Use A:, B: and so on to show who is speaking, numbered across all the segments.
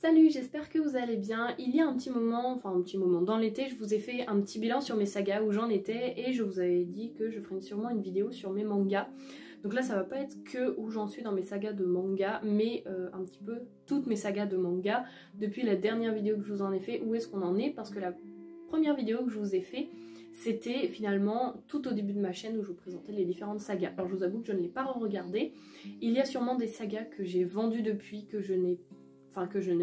A: Salut, j'espère que vous allez bien. Il y a un petit moment, dans l'été, je vous ai fait un petit bilan sur mes sagas où j'en étais et je vous avais dit que je ferais sûrement une vidéo sur mes mangas. Donc là ça va pas être que où j'en suis dans mes sagas de manga, mais un petit peu toutes mes sagas de manga depuis la dernière vidéo que je vous en ai fait, où est-ce qu'on en est, parce que la première vidéo que je vous ai fait c'était finalement tout au début de ma chaîne où je vous présentais les différentes sagas. Alors je vous avoue que je ne l'ai pas re-regardé. Il y a sûrement des sagas que j'ai vendues depuis, que je ne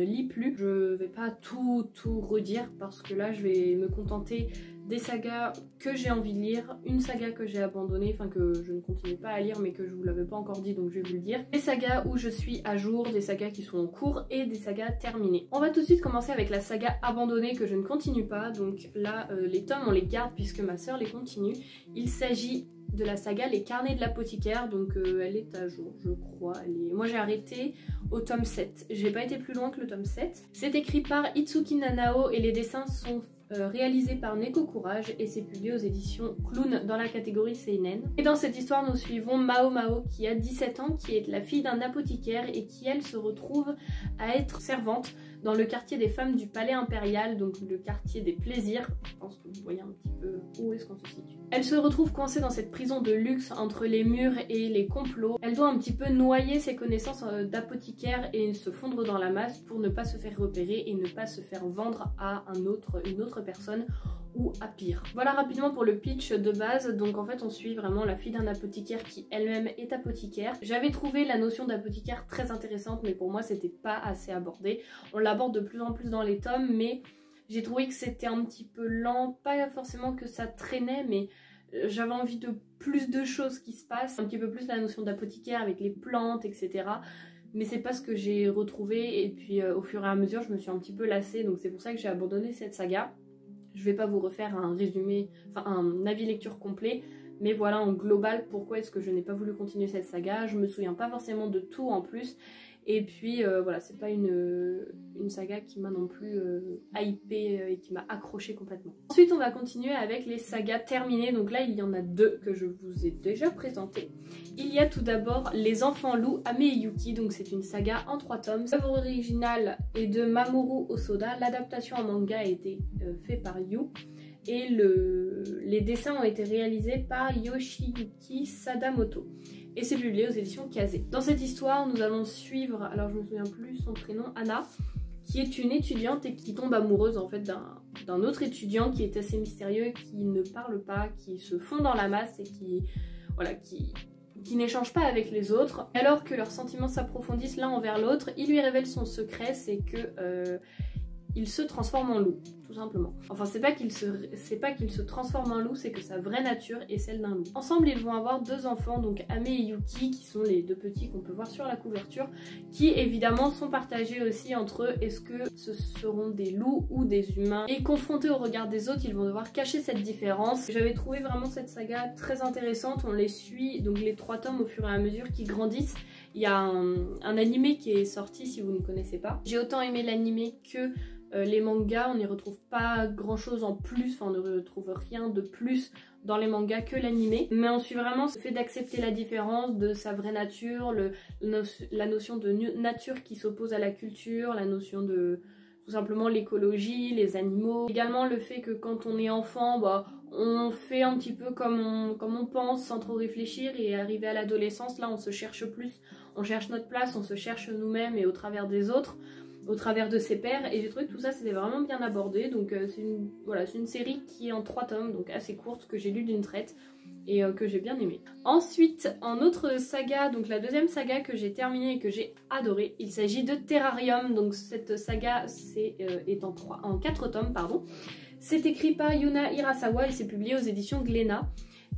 A: lis plus. Je vais pas tout redire parce que là je vais me contenter des sagas que j'ai envie de lire, une saga que j'ai abandonnée, que je ne continue pas à lire mais que je vous l'avais pas encore dit donc je vais vous le dire. Des sagas où je suis à jour, des sagas qui sont en cours et des sagas terminées. On va tout de suite commencer avec la saga abandonnée que je ne continue pas, donc là les tomes on les garde puisque ma soeur les continue. Il s'agit de la saga Les Carnets de l'Apothicaire, donc elle est à jour je crois. Moi j'ai arrêté au tome 7, j'ai pas été plus loin que le tome 7. C'est écrit par Itsuki Nanao et les dessins sont réalisé par Neko Courage et c'est publié aux éditions Clown dans la catégorie Seinen. Et dans cette histoire nous suivons Mao Mao qui a 17 ans, qui est la fille d'un apothicaire et qui elle se retrouve à être servante dans le quartier des femmes du palais impérial, donc le quartier des plaisirs. Je pense que vous voyez un petit peu où est-ce qu'on se situe. Elle se retrouve coincée dans cette prison de luxe entre les murs et les complots. Elle doit un petit peu noyer ses connaissances d'apothicaire et se fondre dans la masse pour ne pas se faire repérer et ne pas se faire vendre à une autre personne ou à pire. Voilà rapidement pour le pitch de base. Donc en fait on suit vraiment la fille d'un apothicaire qui elle-même est apothicaire. J'avais trouvé la notion d'apothicaire très intéressante mais pour moi c'était pas assez abordé. On l'aborde de plus en plus dans les tomes mais j'ai trouvé que c'était un petit peu lent, pas forcément que ça traînait mais j'avais envie de plus de choses qui se passent, un petit peu plus la notion d'apothicaire avec les plantes etc. Mais c'est pas ce que j'ai retrouvé et puis au fur et à mesure je me suis un petit peu lassée, donc c'est pour ça que j'ai abandonné cette saga. Je vais pas vous refaire un résumé, un avis lecture complet, mais voilà en global pourquoi est-ce que je n'ai pas voulu continuer cette saga. Je me souviens pas forcément de tout en plus. Et puis voilà, c'est pas une saga qui m'a non plus hypée et qui m'a accroché complètement. Ensuite on va continuer avec les sagas terminées. Donc là il y en a deux que je vous ai déjà présentées. Il y a tout d'abord Les Enfants Loups, Ame et Yuki, donc c'est une saga en 3 tomes. L'œuvre originale est de Mamoru Hosoda, l'adaptation en manga a été faite par Yu. Et les dessins ont été réalisés par Yoshiyuki Sadamoto. Et c'est publié aux éditions Kazé. Dans cette histoire, nous allons suivre, alors je me souviens plus son prénom, Anna, qui est une étudiante et qui tombe amoureuse en fait d'un autre étudiant qui est assez mystérieux, qui ne parle pas, qui se fond dans la masse et qui n'échange pas avec les autres. Alors que leurs sentiments s'approfondissent l'un envers l'autre, il lui révèle son secret, c'est que il se transforme en loup, tout simplement. Enfin, c'est pas qu'il se transforme en loup, c'est que sa vraie nature est celle d'un loup. Ensemble, ils vont avoir 2 enfants, donc Ame et Yuki, qui sont les 2 petits qu'on peut voir sur la couverture, qui évidemment sont partagés aussi entre eux. Est-ce que ce seront des loups ou des humains? Et confrontés au regard des autres, ils vont devoir cacher cette différence. J'avais trouvé vraiment cette saga très intéressante. On les suit, donc les 3 tomes au fur et à mesure qui grandissent. Il y a un animé qui est sorti si vous ne connaissez pas. J'ai autant aimé l'animé que les mangas, on n'y retrouve pas grand chose en plus, on ne retrouve rien de plus dans les mangas que l'animé, mais on suit vraiment ce fait d'accepter la différence de sa vraie nature, la notion de nature qui s'oppose à la culture, la notion de tout simplement l'écologie, les animaux, également le fait que quand on est enfant, on fait un petit peu comme on pense sans trop réfléchir, et arrivé à l'adolescence, là on se cherche plus, on cherche notre place, on se cherche nous-mêmes et au travers des autres, au travers de ses pairs, et j'ai trouvé que tout ça c'était vraiment bien abordé. Donc c'est une série qui est en 3 tomes, donc assez courte, que j'ai lu d'une traite et que j'ai bien aimé. Ensuite, en autre saga, donc la deuxième saga que j'ai terminée et que j'ai adorée, il s'agit de Terrarium. Donc cette saga est en 4 tomes, pardon. C'est écrit par Yuna Hirasawa et c'est publié aux éditions Glénat.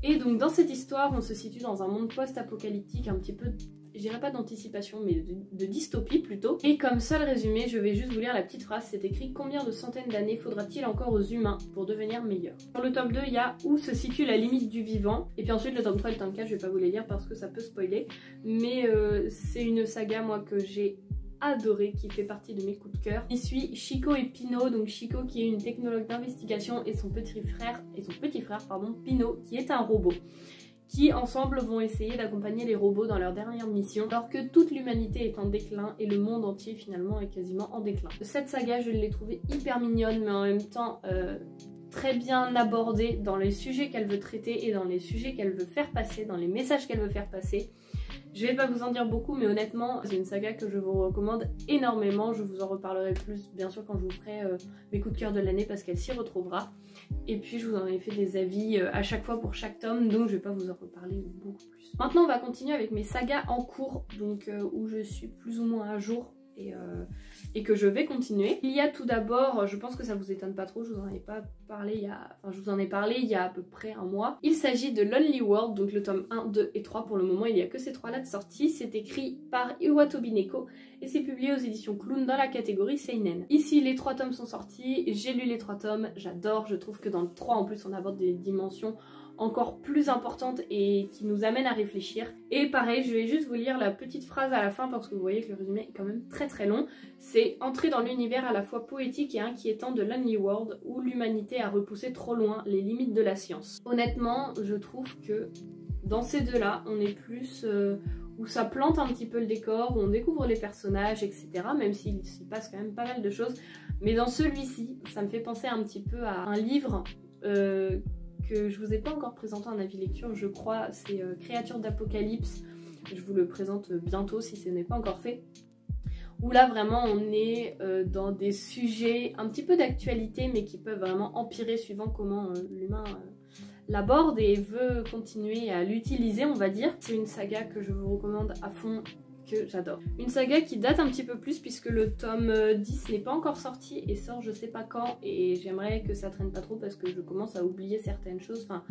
A: Et donc dans cette histoire, on se situe dans un monde post-apocalyptique, un petit peu, je dirais pas d'anticipation, mais de dystopie plutôt. Et comme seul résumé, je vais juste vous lire la petite phrase, c'est écrit « Combien de centaines d'années faudra-t-il encore aux humains pour devenir meilleurs ?» Sur le tome 2, il y a « Où se situe la limite du vivant ?» Et puis ensuite le tome 3 et le tome 4, je vais pas vous les lire parce que ça peut spoiler. Mais c'est une saga, moi, que j'ai adoré, qui fait partie de mes coups de cœur. Il suit Chico et Pino, donc Chico qui est une technologue d'investigation et son petit frère Pino qui est un robot, qui ensemble vont essayer d'accompagner les robots dans leur dernière mission, alors que toute l'humanité est en déclin et le monde entier finalement est quasiment en déclin. Cette saga, je l'ai trouvée hyper mignonne, mais en même temps très bien abordée dans les sujets qu'elle veut traiter et dans les sujets qu'elle veut faire passer, dans les messages qu'elle veut faire passer. Je vais pas vous en dire beaucoup, mais honnêtement, c'est une saga que je vous recommande énormément. Je vous en reparlerai plus, bien sûr, quand je vous ferai mes coups de cœur de l'année, parce qu'elle s'y retrouvera. Et puis, je vous en ai fait des avis à chaque fois pour chaque tome, donc je vais pas vous en reparler beaucoup plus. Maintenant, on va continuer avec mes sagas en cours, donc où je suis plus ou moins à jour. Et que je vais continuer. Il y a tout d'abord, je pense que ça vous étonne pas trop, je vous en ai pas parlé je vous en ai parlé il y a à peu près un mois. Il s'agit de Lonely World, donc le tome 1, 2 et 3. Pour le moment, il n'y a que ces 3 là de sortie. C'est écrit par Iwatobi Neko et c'est publié aux éditions Clown dans la catégorie Seinen. Ici, les 3 tomes sont sortis, j'ai lu les 3 tomes, j'adore, je trouve que dans le 3 en plus on aborde des dimensions encore plus importante et qui nous amène à réfléchir. Et pareil, je vais juste vous lire la petite phrase à la fin parce que vous voyez que le résumé est quand même très long. C'est entrer dans l'univers à la fois poétique et inquiétant de Lonely World où l'humanité a repoussé trop loin les limites de la science. Honnêtement, je trouve que dans ces deux-là, on est plus où ça plante un petit peu le décor, où on découvre les personnages, etc. Même s'il s'y passe quand même pas mal de choses. Mais dans celui-ci, ça me fait penser un petit peu à un livre que je vous ai pas encore présenté en avis lecture, je crois, c'est Créatures d'Apocalypse. Je vous le présente bientôt si ce n'est pas encore fait. Où là vraiment on est dans des sujets un petit peu d'actualité mais qui peuvent vraiment empirer suivant comment l'humain l'aborde et veut continuer à l'utiliser, on va dire. C'est une saga que je vous recommande à fond, que j'adore. Une saga qui date un petit peu plus puisque le tome 10 n'est pas encore sorti et sort je sais pas quand, et j'aimerais que ça traîne pas trop parce que je commence à oublier certaines choses, enfin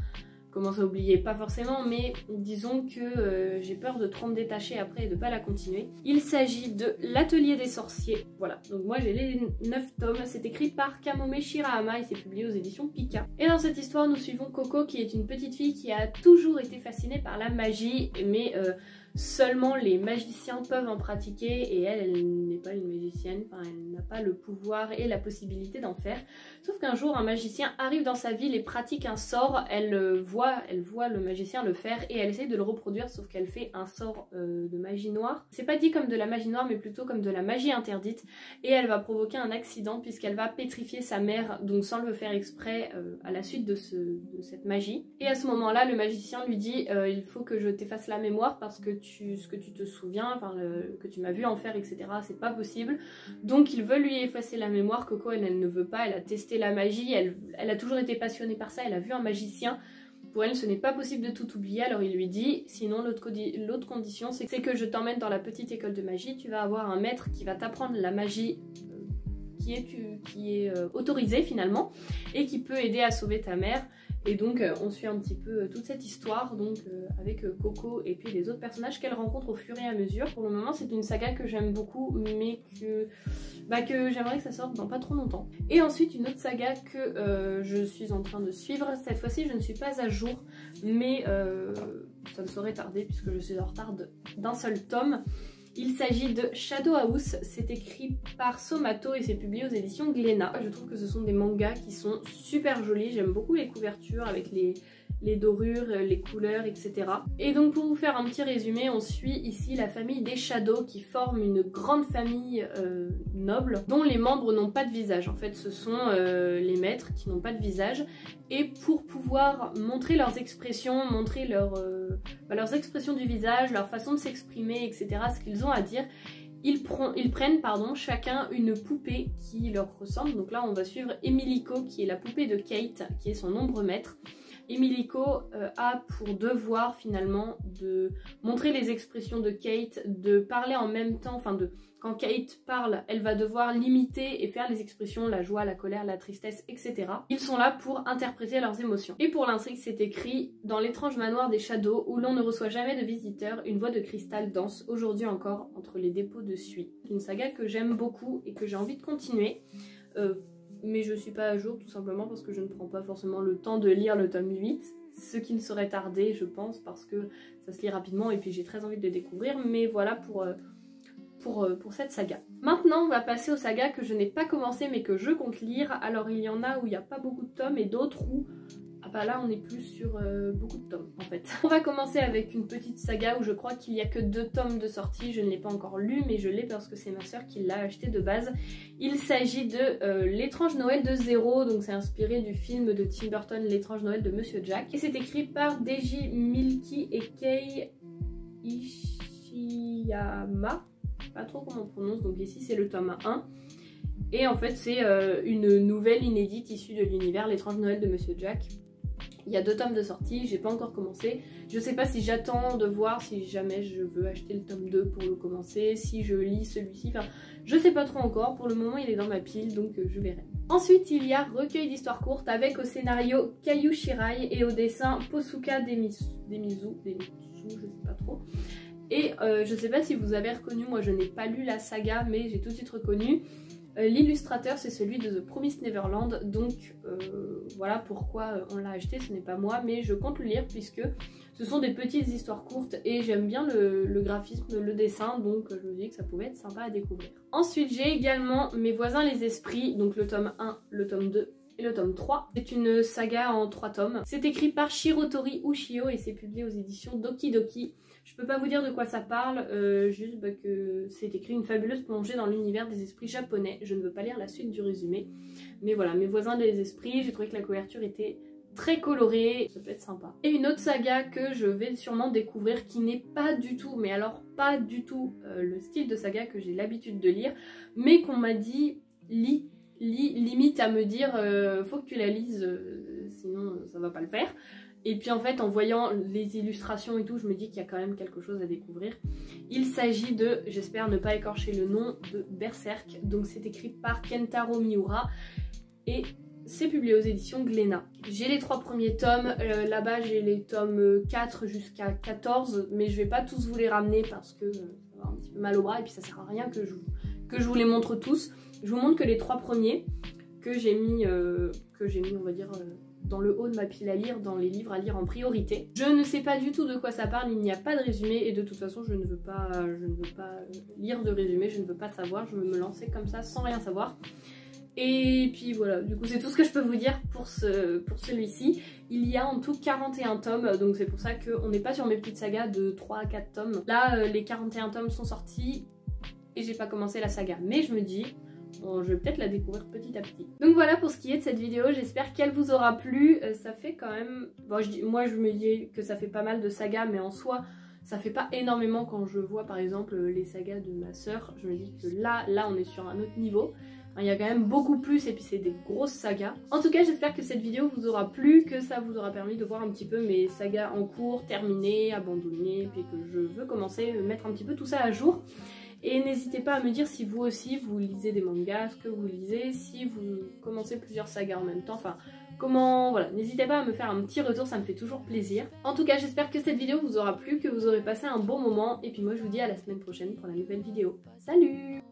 A: commence à oublier pas forcément, mais disons que j'ai peur de trop me détacher après et de pas la continuer. Il s'agit de L'Atelier des Sorciers, voilà, donc moi j'ai les 9 tomes, c'est écrit par Kamome Shirahama et c'est publié aux éditions Pika. Et dans cette histoire nous suivons Coco qui est une petite fille qui a toujours été fascinée par la magie, mais seulement les magiciens peuvent en pratiquer et elle n'est pas une magicienne, enfin elle n'a pas le pouvoir et la possibilité d'en faire. Sauf qu'un jour un magicien arrive dans sa ville et pratique un sort, elle voit le magicien le faire et elle essaye de le reproduire, sauf qu'elle fait un sort de magie noire. C'est pas dit comme de la magie noire mais plutôt comme de la magie interdite et elle va provoquer un accident puisqu'elle va pétrifier sa mère, donc sans le faire exprès à la suite de cette magie. Et à ce moment-là le magicien lui dit il faut que je t'efface la mémoire parce que ce que tu te souviens, enfin que tu m'as vu en faire, etc. c'est pas possible. Donc il veut lui effacer la mémoire. Coco elle ne veut pas, elle a testé la magie, elle a toujours été passionnée par ça, elle a vu un magicien. Pour elle ce n'est pas possible de tout oublier, alors il lui dit sinon l'autre condition c'est que je t'emmène dans la petite école de magie, tu vas avoir un maître qui va t'apprendre la magie qui est autorisée finalement et qui peut aider à sauver ta mère. Et donc on suit un petit peu toute cette histoire donc avec Coco et puis les autres personnages qu'elle rencontre au fur et à mesure. Pour le moment c'est une saga que j'aime beaucoup mais que j'aimerais que ça sorte dans pas trop longtemps. Et ensuite une autre saga que je suis en train de suivre, cette fois-ci je ne suis pas à jour mais ça ne saurait tarder puisque je suis en retard d'un seul tome. Il s'agit de Shadow House, c'est écrit par Somato et c'est publié aux éditions Glénat. Je trouve que ce sont des mangas qui sont super jolis, j'aime beaucoup les couvertures avec les dorures, les couleurs, etc. Et donc pour vous faire un petit résumé, on suit ici la famille des Shadow qui forment une grande famille noble dont les membres n'ont pas de visage. En fait ce sont les maîtres qui n'ont pas de visage et pour pouvoir montrer leurs expressions, montrer leurs expressions du visage, leur façon de s'exprimer, etc., ce qu'ils ont à dire, ils prennent chacun une poupée qui leur ressemble. Donc là on va suivre Emiliko qui est la poupée de Kate, qui est son ombre maître. Emiliko a pour devoir finalement de montrer les expressions de Kate, de parler en même temps, quand Kate parle, elle va devoir l'imiter et faire les expressions, la joie, la colère, la tristesse, etc. Ils sont là pour interpréter leurs émotions. Et pour l'intrigue, c'est écrit dans l'étrange manoir des Shadows où l'on ne reçoit jamais de visiteurs, une voix de cristal danse aujourd'hui encore entre les dépôts de suie. C'est une saga que j'aime beaucoup et que j'ai envie de continuer. Mais je suis pas à jour tout simplement parce que je ne prends pas forcément le temps de lire le tome 8, ce qui ne saurait tarder je pense parce que ça se lit rapidement et puis j'ai très envie de le découvrir, mais voilà pour cette saga. Maintenant on va passer aux sagas que je n'ai pas commencé mais que je compte lire. Alors il y en a où il n'y a pas beaucoup de tomes et d'autres où Ah bah là on est plus sur beaucoup de tomes en fait. On va commencer avec une petite saga où je crois qu'il n'y a que 2 tomes de sortie. Je ne l'ai pas encore lu mais je l'ai parce que c'est ma soeur qui l'a acheté de base. Il s'agit de L'étrange Noël de Zéro, donc c'est inspiré du film de Tim Burton L'étrange Noël de Monsieur Jack. Et c'est écrit par Deji Milky et Kei Ishiyama. Pas trop comment on prononce, donc ici c'est le tome 1. Et en fait c'est une nouvelle inédite issue de l'univers L'étrange Noël de Monsieur Jack. Il y a 2 tomes de sortie, j'ai pas encore commencé. Je sais pas si j'attends de voir si jamais je veux acheter le tome 2 pour le commencer, si je lis celui-ci, enfin je sais pas trop encore. Pour le moment il est dans ma pile donc je verrai. Ensuite il y a Recueil d'histoires courtes avec au scénario Kayu Shirai et au dessin Posuka Demisu, je sais pas trop. Et je sais pas si vous avez reconnu, moi je n'ai pas lu la saga mais j'ai tout de suite reconnu. L'illustrateur c'est celui de The Promised Neverland, donc voilà pourquoi on l'a acheté, ce n'est pas moi mais je compte le lire puisque ce sont des petites histoires courtes et j'aime bien le graphisme, le dessin, donc je me dis que ça pouvait être sympa à découvrir. Ensuite j'ai également Mes voisins les esprits, donc le tome 1, le tome 2 et le tome 3. C'est une saga en 3 tomes. C'est écrit par Shirotori Ushio et c'est publié aux éditions Doki Doki. Je peux pas vous dire de quoi ça parle, juste que c'est écrit une fabuleuse plongée dans l'univers des esprits japonais. Je ne veux pas lire la suite du résumé. Mais voilà, Mes voisins les esprits, j'ai trouvé que la couverture était très colorée, ça peut être sympa. Et une autre saga que je vais sûrement découvrir qui n'est pas du tout, mais alors pas du tout le style de saga que j'ai l'habitude de lire, mais qu'on m'a dit limite à me dire faut que tu la lises, sinon ça va pas le faire. Et puis en fait en voyant les illustrations et tout, je me dis qu'il y a quand même quelque chose à découvrir. Il s'agit de, j'espère ne pas écorcher le nom, de Berserk. Donc c'est écrit par Kentaro Miura et c'est publié aux éditions Glénat. J'ai les 3 premiers tomes, là-bas j'ai les tomes 4 jusqu'à 14, mais je vais pas tous vous les ramener parce que ça va un petit peu mal au bras et puis ça sert à rien que je vous les montre tous. Je vous montre que les 3 premiers que j'ai mis on va dire dans le haut de ma pile à lire, dans les livres à lire en priorité. Je ne sais pas du tout de quoi ça parle, il n'y a pas de résumé et de toute façon je ne veux pas lire de résumé, je ne veux pas savoir, je veux me lancer comme ça sans rien savoir. Et puis voilà, du coup c'est tout ce que je peux vous dire pour celui-ci. Il y a en tout 41 tomes, donc c'est pour ça qu'on n'est pas sur mes petites sagas de 3 à 4 tomes. Là les 41 tomes sont sortis et j'ai pas commencé la saga, mais je me dis bon, je vais peut-être la découvrir petit à petit. Donc voilà pour ce qui est de cette vidéo, j'espère qu'elle vous aura plu. Ça fait quand même... Bon, moi je me dis que ça fait pas mal de sagas, mais en soi ça fait pas énormément quand je vois par exemple les sagas de ma soeur. Je me dis que là on est sur un autre niveau. Il y a quand même beaucoup plus et puis c'est des grosses sagas. En tout cas j'espère que cette vidéo vous aura plu, que ça vous aura permis de voir un petit peu mes sagas en cours, terminées, abandonnées, puis que je veux commencer à mettre un petit peu tout ça à jour. Et n'hésitez pas à me dire si vous aussi vous lisez des mangas, ce que vous lisez, si vous commencez plusieurs sagas en même temps, enfin comment, voilà, n'hésitez pas à me faire un petit retour, ça me fait toujours plaisir. En tout cas j'espère que cette vidéo vous aura plu, que vous aurez passé un bon moment, et puis moi je vous dis à la semaine prochaine pour la nouvelle vidéo. Salut!